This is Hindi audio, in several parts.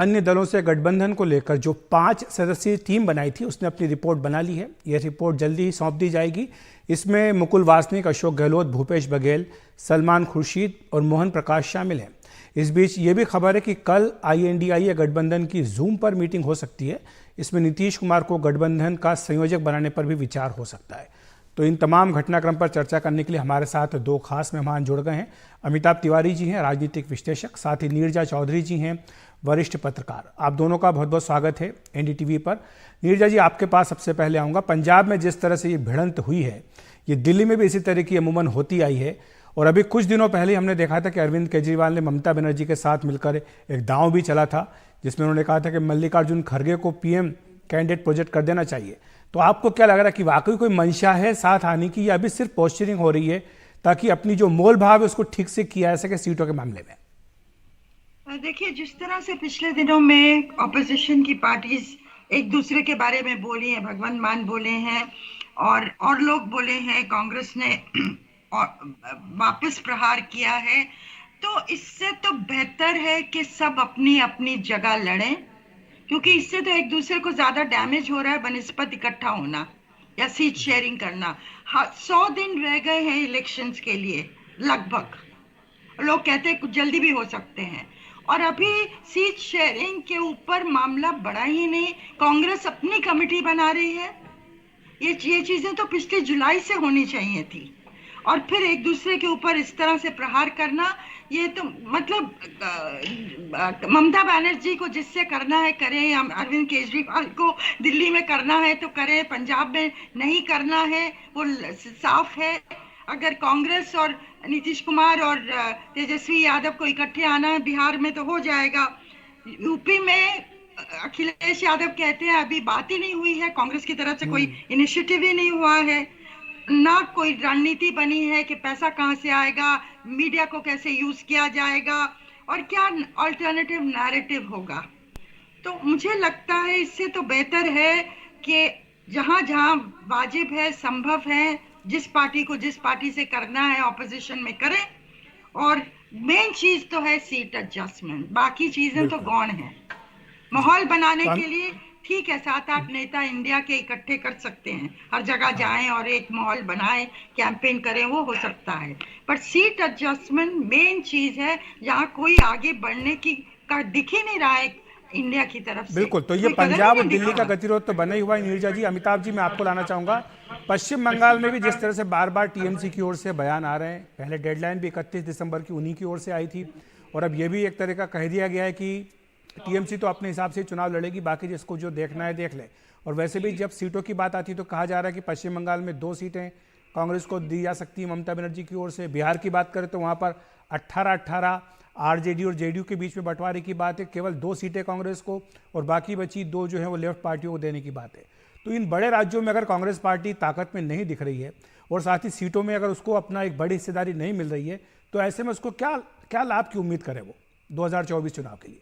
अन्य दलों से गठबंधन को लेकर जो 5 सदस्यीय टीम बनाई थी उसने अपनी रिपोर्ट बना ली है। यह रिपोर्ट जल्दी ही सौंप दी जाएगी। इसमें मुकुल वासनिक, अशोक गहलोत, भूपेश बघेल, सलमान खुर्शीद और मोहन प्रकाश शामिल हैं। इस बीच ये भी खबर है कि कल INDIA गठबंधन की जूम पर मीटिंग हो सकती है। इसमें नीतीश कुमार को गठबंधन का संयोजक बनाने पर भी विचार हो सकता है। तो इन तमाम घटनाक्रम पर चर्चा करने के लिए हमारे साथ 2 खास मेहमान जुड़ गए हैं। अमिताभ तिवारी जी हैं, राजनीतिक विश्लेषक, साथ ही नीरजा चौधरी जी हैं, वरिष्ठ पत्रकार। आप दोनों का बहुत बहुत स्वागत है NDTV पर। नीरजा जी, आपके पास सबसे पहले आऊँगा। पंजाब में जिस तरह से ये भिड़ंत हुई है, ये दिल्ली में भी इसी तरह की अमूमन होती आई है। और अभी कुछ दिनों पहले हमने देखा था कि अरविंद केजरीवाल ने ममता बनर्जी के साथ मिलकर एक दांव भी चला था, जिसमें उन्होंने कहा था कि मल्लिकार्जुन खड़गे को PM कैंडिडेट प्रोजेक्ट कर देना चाहिए। तो आपको क्या लग रहा है कि वाकई कोई मंशा है साथ आने की, या अभी सिर्फ पोस्चरिंग हो रही है ताकि अपनी जो मोल भाव है उसको ठीक से किया जा सके सीटों के मामले में? देखिए, जिस तरह से पिछले दिनों में ऑपोजिशन की पार्टीज एक दूसरे के बारे में बोली हैं, भगवंत मान बोले हैं और लोग बोले हैं, कांग्रेस ने वापस प्रहार किया है, तो इससे तो बेहतर है कि सब अपनी अपनी जगह लड़ें, क्योंकि इससे तो एक दूसरे को ज्यादा डैमेज हो रहा है बनिस्बत इकट्ठा होना या सीट शेयरिंग करना। 100 दिन रह गए हैं इलेक्शंस के लिए लगभग। लोग कहते हैं कुछ जल्दी भी हो सकते हैं, और अभी सीट शेयरिंग के ऊपर मामला बढ़ा ही नहीं। कांग्रेस अपनी कमेटी बना रही है। ये चीजें तो पिछले जुलाई से होनी चाहिए थी, और फिर एक दूसरे के ऊपर इस तरह से प्रहार करना, ये तो मतलब ममता बनर्जी को जिससे करना है करें, अरविंद केजरीवाल को दिल्ली में करना है तो करें, पंजाब में नहीं करना है वो साफ है। अगर कांग्रेस और नीतीश कुमार और तेजस्वी यादव को इकट्ठे आना है बिहार में तो हो जाएगा। यूपी में अखिलेश यादव कहते हैं अभी बात ही नहीं हुई है, कांग्रेस की तरफ से कोई इनिशिएटिव ही नहीं हुआ है, ना कोई रणनीति बनी है कि पैसा कहां से आएगा, मीडिया को कैसे यूज किया जाएगा और क्या अल्टरनेटिव नैरेटिव होगा। तो मुझे लगता है इससे तो बेहतर है कि जहां जहां वाजिब है, संभव है, जिस पार्टी से करना है ऑपोजिशन में करें, और मेन चीज तो है सीट एडजस्टमेंट, बाकी चीजें तो गौण है। माहौल बनाने के लिए ठीक है, 7-8 नेता इंडिया के इकट्ठे कर सकते हैं, हर जगह जाएं और एक माहौल बनाएं, कैंपेन करें, वो हो सकता है, पर सीट एडजस्टमेंट मेन चीज है, जहां कोई आगे बढ़ने की दिख ही नहीं रहा है इंडिया की तरफ से। बिल्कुल। तो ये पंजाब और दिल्ली का गतिरोध तो बना ही हुआ है नीरजा जी। अमिताभ जी, मैं आपको लाना चाहूंगा, पश्चिम बंगाल में भी जिस तरह से बार बार TMC की ओर से बयान आ रहे हैं, पहले डेडलाइन भी 31 दिसंबर की उन्हीं की ओर से आई थी, और अब ये भी एक तरह का कह दिया गया है कि TMC तो अपने हिसाब से चुनाव लड़ेगी, बाकी जिसको जो देखना है देख ले। और वैसे भी जब सीटों की बात आती है तो कहा जा रहा है कि पश्चिम बंगाल में 2 सीटें कांग्रेस को दी जा सकती है ममता बनर्जी की ओर से। बिहार की बात करें तो वहाँ पर 18-18 RJD और JDU के बीच में बंटवारे की बात है, केवल 2 सीटें कांग्रेस को और बाकी बची 2 जो है वो लेफ्ट पार्टियों को देने की बात है। तो इन बड़े राज्यों में अगर कांग्रेस पार्टी ताकत में नहीं दिख रही है और साथ ही सीटों में अगर उसको अपना एक बड़ी हिस्सेदारी नहीं मिल रही है, तो ऐसे में उसको क्या क्या लाभ की उम्मीद करे वो 2024 चुनाव के लिए?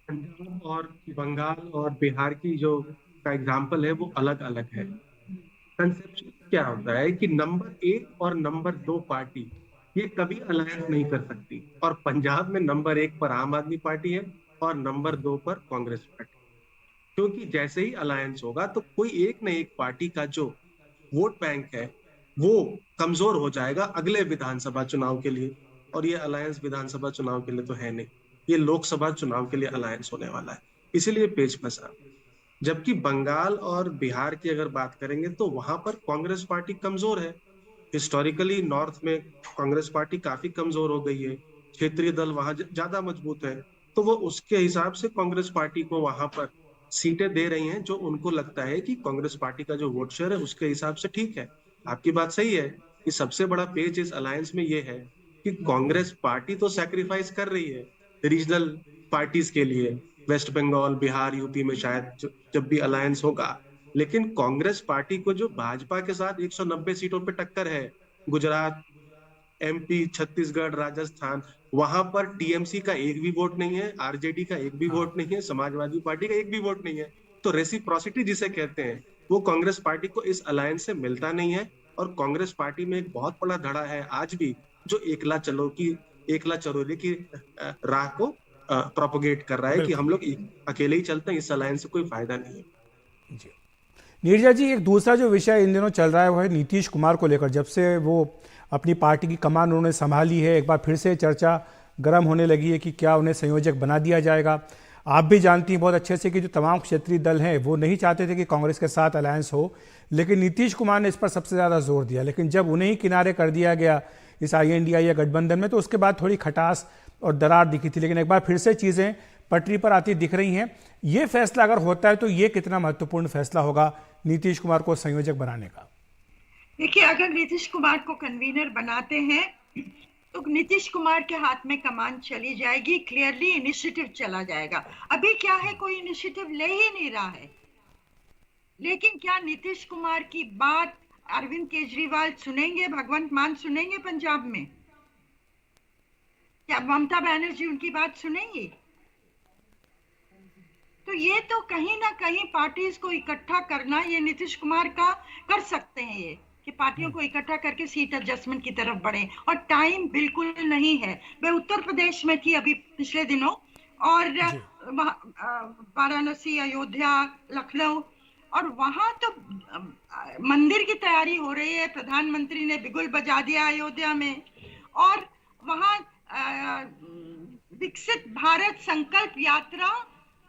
पंजाब और बंगाल और बिहार की जो का एग्जाम्पल है वो अलग अलग है। कंसेप्शन क्या होता है कि नंबर 1 और नंबर 2 पार्टी ये कभी अलायंस नहीं कर सकती, और पंजाब में नंबर 1 पर आम आदमी पार्टी है और नंबर 2 पर कांग्रेस पार्टी, क्योंकि जैसे ही अलायंस होगा तो कोई एक न एक पार्टी का जो वोट बैंक है वो कमजोर हो जाएगा अगले विधानसभा चुनाव के लिए। और ये अलायंस विधानसभा चुनाव के लिए तो है नहीं, ये लोकसभा चुनाव के लिए अलायंस होने वाला है, इसीलिए पेच फंसा। जबकि बंगाल और बिहार की अगर बात करेंगे तो वहां पर कांग्रेस पार्टी कमजोर है। हिस्टोरिकली नॉर्थ में कांग्रेस पार्टी काफी कमजोर हो गई है, क्षेत्रीय दल वहां ज्यादा मजबूत है, तो वो उसके हिसाब से कांग्रेस पार्टी को वहां पर सीटें दे रही हैं जो उनको लगता है कि कांग्रेस पार्टी का जो वोट शेयर है उसके हिसाब से ठीक है। आपकी बात सही है कि सबसे बड़ा पेच इस अलायंस में ये है कि कांग्रेस पार्टी तो सैक्रिफाइस कर रही है रीजनल पार्टीज के लिए, वेस्ट बंगाल, बिहार, यूपी में शायद जब भी अलायंस होगा, लेकिन कांग्रेस पार्टी को जो भाजपा के साथ 190 सीटों पे टक्कर है, गुजरात, MP, छत्तीसगढ़, राजस्थान, वहां पर TMC का एक भी वोट नहीं है, RJD का एक भी वोट नहीं है, समाजवादी पार्टी का एक भी वोट नहीं है। तो रेसिप्रोसिटी जिसे कहते हैं वो कांग्रेस पार्टी को इस अलायंस से मिलता नहीं है, और कांग्रेस पार्टी में एक बहुत बड़ा धड़ा है आज भी जो एकला चलोरी की राह को प्रोपोगेट कर रहा है कि बिल्कुल हम लोग अकेले ही चलते हैं, इस अलायंस से कोई फायदा नहीं है। जी। नीरजा जी, एक दूसरा जो विषय इन दिनों चल रहा है वो है नीतीश कुमार को लेकर। जब से वो अपनी पार्टी की कमान उन्होंने संभाली है, एक बार फिर से चर्चा गर्म होने लगी है कि क्या उन्हें संयोजक बना दिया जाएगा। आप भी जानती हैं बहुत अच्छे से कि जो तमाम क्षेत्रीय दल हैं वो नहीं चाहते थे कि कांग्रेस के साथ अलायंस हो, लेकिन नीतीश कुमार ने इस पर सबसे ज़्यादा जोर दिया। लेकिन जब उन्हें ही किनारे कर दिया गया इस INDI या गठबंधन में, तो उसके बाद थोड़ी खटास और दरार दिखी थी। लेकिन एक बार फिर से चीज़ें पटरी पर आती दिख रही हैं। ये फैसला अगर होता है तो ये कितना महत्वपूर्ण फैसला होगा नीतीश कुमार को संयोजक बनाने का? देखिए, अगर नीतीश कुमार को कन्वीनर बनाते हैं तो नीतीश कुमार के हाथ में कमान चली जाएगी, क्लियरली इनिशिएटिव चला जाएगा। अभी क्या है, कोई इनिशिएटिव ले ही नहीं रहा है। लेकिन क्या नीतीश कुमार की बात अरविंद केजरीवाल सुनेंगे, भगवंत मान सुनेंगे पंजाब में? क्या ममता बनर्जी उनकी बात सुनेंगी? तो ये तो कहीं ना कहीं पार्टीज को इकट्ठा करना, ये नीतीश कुमार का कर सकते हैं, ये कि पार्टियों को इकट्ठा करके सीट एडजस्टमेंट की तरफ बढ़े। और टाइम बिल्कुल नहीं है। मैं उत्तर प्रदेश में थी अभी पिछले दिनों, और वाराणसी, अयोध्या, लखनऊ, और वहां तो मंदिर की तैयारी हो रही है। प्रधानमंत्री ने बिगुल बजा दिया अयोध्या में। और वहां विकसित भारत संकल्प यात्रा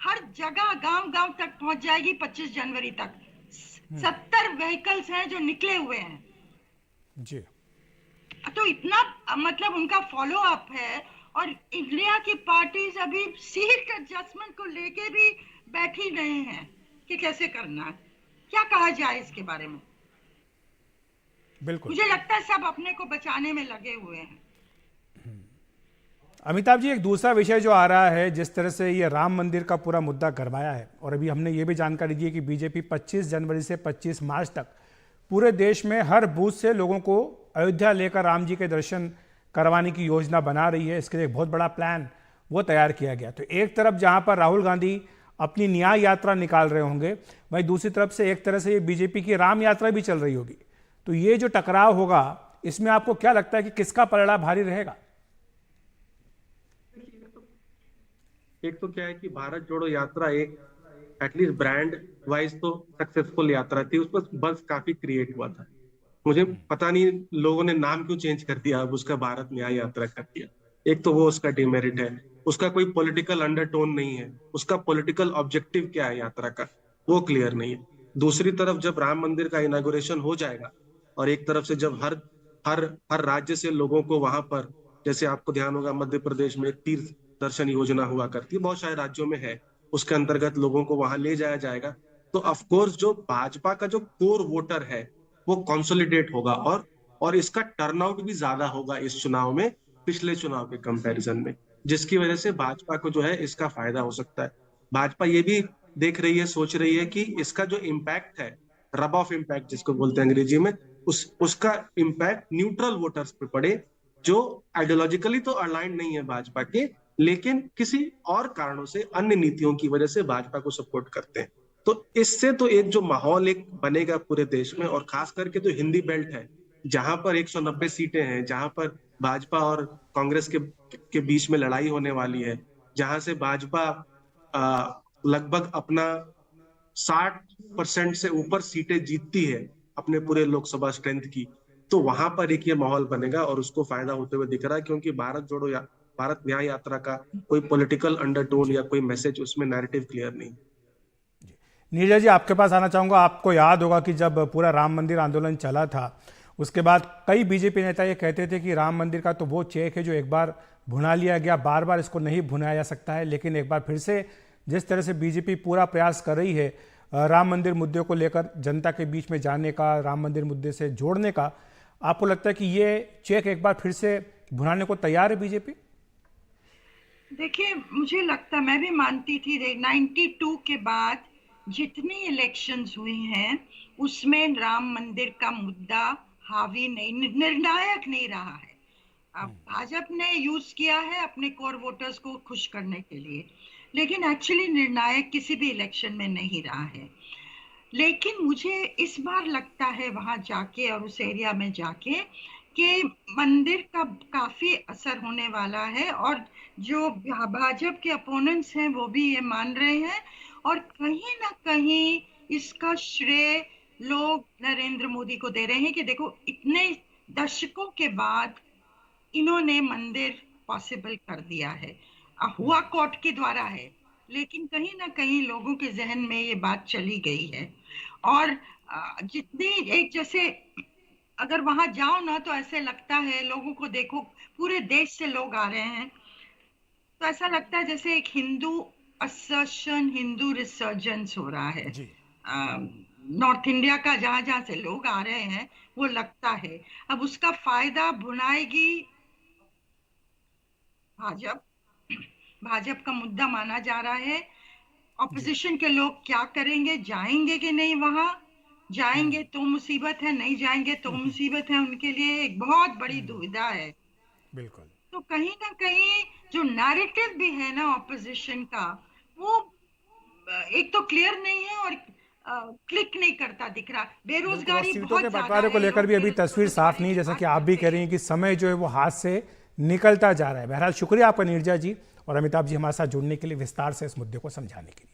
हर जगह गांव गांव तक पहुंच जाएगी 25 जनवरी तक। 70 व्हीकल्स हैं जो निकले हुए हैं जी। तो इतना मतलब उनका फॉलो अप है। और इंडिया की पार्टीज अभी सीट एडजस्टमेंट को लेके भी बैठी नहीं है कि कैसे करना है, क्या कहा जाए इसके बारे में। बिल्कुल, मुझे लगता है सब अपने को बचाने में लगे हुए हैं। अमिताभ जी, एक दूसरा विषय जो आ रहा है, जिस तरह से ये राम मंदिर का पूरा मुद्दा गरमाया है, और अभी हमने ये भी जानकारी दी है कि बीजेपी 25 जनवरी से 25 मार्च तक पूरे देश में हर बूथ से लोगों को अयोध्या लेकर राम जी के दर्शन करवाने की योजना बना रही है। इसके लिए एक बहुत बड़ा प्लान वो तैयार किया गया। तो एक तरफ जहां पर राहुल गांधी अपनी न्याय यात्रा निकाल रहे होंगे, वहीं दूसरी तरफ से एक तरह से ये बीजेपी की राम यात्रा भी चल रही होगी। तो ये जो टकराव होगा, इसमें आपको क्या लगता है कि किसका पलड़ा भारी रहेगा? एक तो क्या है कि भारत जोड़ो यात्रा एक एटलीस्ट ब्रांड वाइज तो सक्सेसफुल यात्रा थी, उस पर बस काफी क्रिएट हुआ था। मुझे पता नहीं लोगों ने नाम क्यों चेंज कर दिया, अब उसका भारत न्याय यात्रा कर दिया। एक तो वो उसका डिमेरिट है, उसका कोई पॉलिटिकल अंडरटोन नहीं है, उसका पॉलिटिकल ऑब्जेक्टिव क्या है यात्रा का वो क्लियर नहीं है। दूसरी तरफ जब राम मंदिर का इनॉग्रेशन हो जाएगा और एक तरफ से जब हर हर हर राज्य से लोगों को वहां पर, जैसे आपको ध्यान होगा मध्य प्रदेश में तीर्थ दर्शन योजना हुआ करती है, बहुत सारे राज्यों में है, उसके अंतर्गत लोगों को वहां ले जाया जाएगा। तो ऑफकोर्स जो भाजपा का जो कोर वोटर है वो कंसोलिडेट होगा और इसका टर्नआउट भी ज्यादा होगा इस चुनाव में पिछले चुनाव के कंपैरिजन में, जिसकी वजह से भाजपा को जो है इसका फायदा हो सकता है। भाजपा ये भी देख रही है, सोच रही है कि इसका जो इम्पैक्ट है, रब ऑफ इम्पैक्ट जिसको बोलते हैं अंग्रेजी में, उसका इम्पैक्ट न्यूट्रल वोटर्स पे पड़े जो आइडियोलॉजिकली तो अलाइन नहीं है भाजपा के, लेकिन किसी और कारणों से, अन्य नीतियों की वजह से भाजपा को सपोर्ट करते हैं। तो इससे तो एक जो माहौल एक बनेगा पूरे देश में, और खास करके तो हिंदी बेल्ट है जहां पर 190 सीटें हैं, जहां पर भाजपा और कांग्रेस के बीच में लड़ाई होने वाली है, जहां से भाजपा लगभग अपना 60% से ऊपर सीटें जीतती है अपने पूरे लोकसभा स्ट्रेंथ की। तो वहां पर एक ये माहौल बनेगा और उसको फायदा होते हुए दिख रहा है, क्योंकि भारत जोड़ो या भारत न्याय यात्रा का कोई पॉलिटिकल अंडरटोन या कोई मैसेज उसमें नैरेटिव क्लियर नहीं। नीरज जी, आपके पास आना चाहूँगा। आपको याद होगा कि जब पूरा राम मंदिर आंदोलन चला था, उसके बाद कई बीजेपी नेता ये कहते थे कि राम मंदिर का तो वो चेक है जो एक बार भुना लिया गया, बार बार इसको नहीं भुनाया जा सकता है। लेकिन एक बार फिर से जिस तरह से बीजेपी पूरा प्रयास कर रही है राम मंदिर मुद्दे को लेकर जनता के बीच में जाने का, राम मंदिर मुद्दे से जोड़ने का, आपको लगता है कि ये चेक एक बार फिर से भुनाने को तैयार है बीजेपी? देखिए, मुझे लगता, मैं भी मानती थी 92 के बाद जितनी इलेक्शंस हुई हैं उसमें राम मंदिर का मुद्दा हावी नहीं, निर्णायक नहीं रहा है। अब भाजपा ने यूज किया है अपने कोर वोटर्स को खुश करने के लिए, लेकिन एक्चुअली निर्णायक किसी भी इलेक्शन में नहीं रहा है। लेकिन मुझे इस बार लगता है वहां जाके और उस एरिया में जाके कि मंदिर का काफी असर होने वाला है। और जो भाजपा के अपोनेंट्स हैं वो भी ये मान रहे हैं, और कहीं ना कहीं इसका श्रेय लोग नरेंद्र मोदी को दे रहे हैं कि देखो इतने दशकों के बाद इन्होंने मंदिर पॉसिबल कर दिया है। हुआ कोर्ट के द्वारा है, लेकिन कहीं ना कहीं लोगों के जहन में ये बात चली गई है। और जितनी एक जैसे अगर वहां जाओ ना तो ऐसे लगता है लोगों को, देखो पूरे देश से लोग आ रहे हैं, तो ऐसा लगता है जैसे एक हिंदू असर्शन, हिंदू रिसर्जेंस हो रहा है। जी। नॉर्थ इंडिया का जहां जहां से लोग आ रहे हैं वो लगता है। अब उसका फायदा भुनाएगी भाजपा का मुद्दा माना जा रहा है। ऑपोजिशन के लोग क्या करेंगे, जाएंगे कि नहीं, वहां जाएंगे तो मुसीबत है, नहीं जाएंगे तो मुसीबत है, उनके लिए एक बहुत बड़ी दुविधा है। बिल्कुल। तो कहीं ना कहीं जो नैरेटिव भी है ना ऑपोजिशन का, वो एक तो क्लियर नहीं है और क्लिक नहीं करता दिख रहा। बिल्कुल, और बेरोजगारी सीटों बहुत के ज्यादा बंटवारे को है, लेकर लोग भी अभी तस्वीर साफ नहीं है, जैसा कि आप भी कह रही हैं कि समय जो है वो हाथ से निकलता जा रहा है। बहरहाल शुक्रिया आपका नीरजा जी और अमिताभ जी हमारे साथ जुड़ने के लिए, विस्तार से इस मुद्दे को समझाने के लिए।